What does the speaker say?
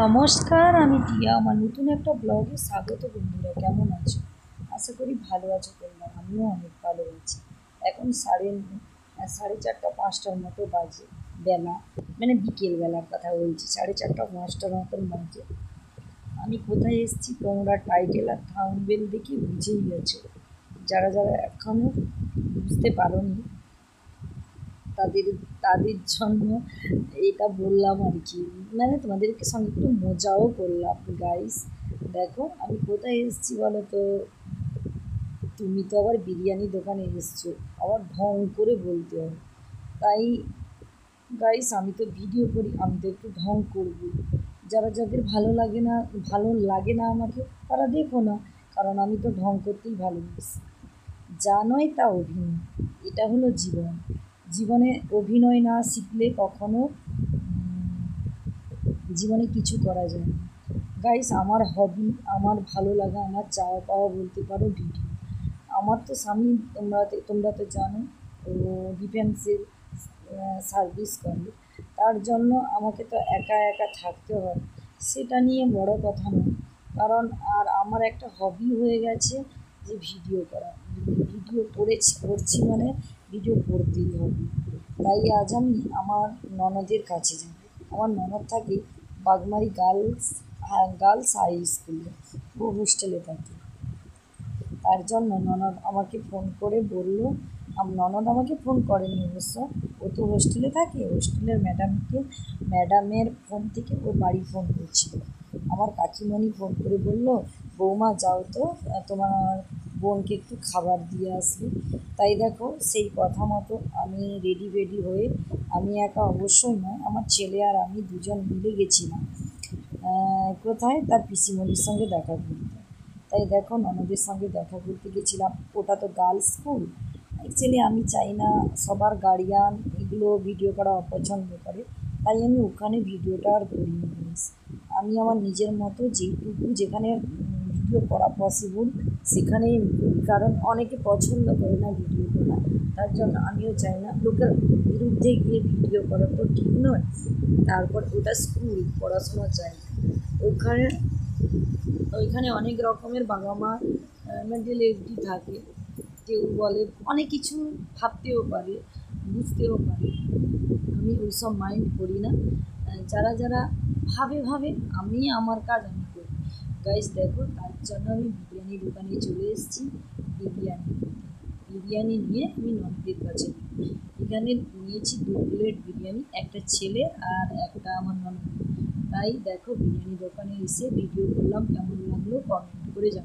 নমস্কার, আমি টিয়া। আমার নতুন একটা ব্লগে স্বাগত। বন্ধুরা, কেমন আছো? আশা করি ভালো আছো তোমরা। আমিও অনেক ভালো আছি। এখন সাড়ে চারটা 5টার মতো বাজে বেলা, মানে বিকেলবেলার কথা বলছি। 4:30 5টার মতন বাজে। আমি কোথায় এসেছি তোমরা টাইটেল আর থাম্বনেল দেখে বুঝেই গেছো। যারা যারা এখনও বুঝতে পারোনি তাদের তাদের জন্য এটা বললাম আর কি, মানে তোমাদেরকে সঙ্গে একটু মজাও করলাম। গাইস দেখো আমি কোথায় এসেছি বলো তো। তুমি তো আবার বিরিয়ানি দোকানে এসছো, আবার ঢং করে বলতে হবে। তাই গাইস আমি তো ভিডিও করি, আমি তো একটু ঢং করবো। যাদের ভালো লাগে না আমাকে, তারা দেখো না, কারণ আমি তো ঢং করতেই ভালোবাসি। যা নয় তা অভিনয়, এটা হলো জীবন। জীবনে অভিনয় না শিখলে কখনো জীবনে কিছু করা যায় না। গাইস আমার হবি, আমার ভালো লাগা, আমার চাওয়া পাওয়া বলতে পারো ভিডিও। আমার তো স্বামী, তোমরা তো জানো, ও ডিফেন্সের সার্ভিস করে। তার জন্য আমাকে তো একা একা থাকতে হয়, সেটা নিয়ে বড় কথা নয়। কারণ আর আমার একটা হবি হয়ে গেছে যে ভিডিও করা। ভিডিও করছি মানে ভিডিও করতেই হবে। তাই আজ আমি আমার ননদের কাছে যাব। আমার ননদ থাকে বাগমারি গার্লস হাই স্কুলে, ও হোস্টেলে থাকে। তার জন্য ননদ আমাকে ফোন করে বলল, ননদ আমাকে ফোন করেনি অবশ্য, ও তো হোস্টেলে থাকে। হোস্টেলের ম্যাডামের ফোন থেকে ওর বাড়ি ফোন করছিল। আমার কাকিমণি ফোন করে বলল, বৌমা যাও তো, তোমার বোনকে একটু খাবার দিয়ে আসবে। তাই দেখো সেই কথা মতো আমি রেডি হয়ে, আমি একা অবশ্যই নয়, আমার ছেলে আর আমি দুজন মিলে গেছিলাম কোথায়, তার পিসিমণির সঙ্গে দেখা করতে। তাই দেখো ননদের সঙ্গে দেখা করতে গেছিলাম। ওটা তো গার্লস স্কুল। অ্যাকচুয়ালি আমি চাই না সবার গার্ডিয়ান এগুলো ভিডিও করা অপছন্দ করে, তাই আমি ওখানে ভিডিওটা আর করিনি। আমি আমার নিজের মতো যেটুকু যেখানে ভিডিও করা পসিবল সেখানেই আমি করি, কারণ অনেকে পছন্দ করে না ভিডিও করা। তার জন্য আমিও চাই না লোকের বিরুদ্ধে গিয়ে ভিডিও করা, তো ঠিক নয়। তারপর ওটা স্কুল, পড়াশোনা চাই। ওইখানে অনেক রকমের বাবা মা মেন্টালিটি থাকে। কেউ বলে অনেক কিছু, ভাবতেও পারে, বুঝতেও পারে। আমি ওইসব মাইন্ড করি না। যারা ভাবে আমি আমার কাজ আমি করি। গাইস দেখো তার জন্য আমি বিরিয়ানি দোকানে চলে এসেছি। বিরিয়ানি নিয়ে আমি ননদের কাছে এখানে নিয়েছি 2 প্লেট বিরিয়ানি, একটা ছেলে আর একটা আমার ননদ। তাই দেখো বিরিয়ানি দোকানে এসে ভিডিও করলাম, কেমন লাগলো কমেন্ট করে জানাও।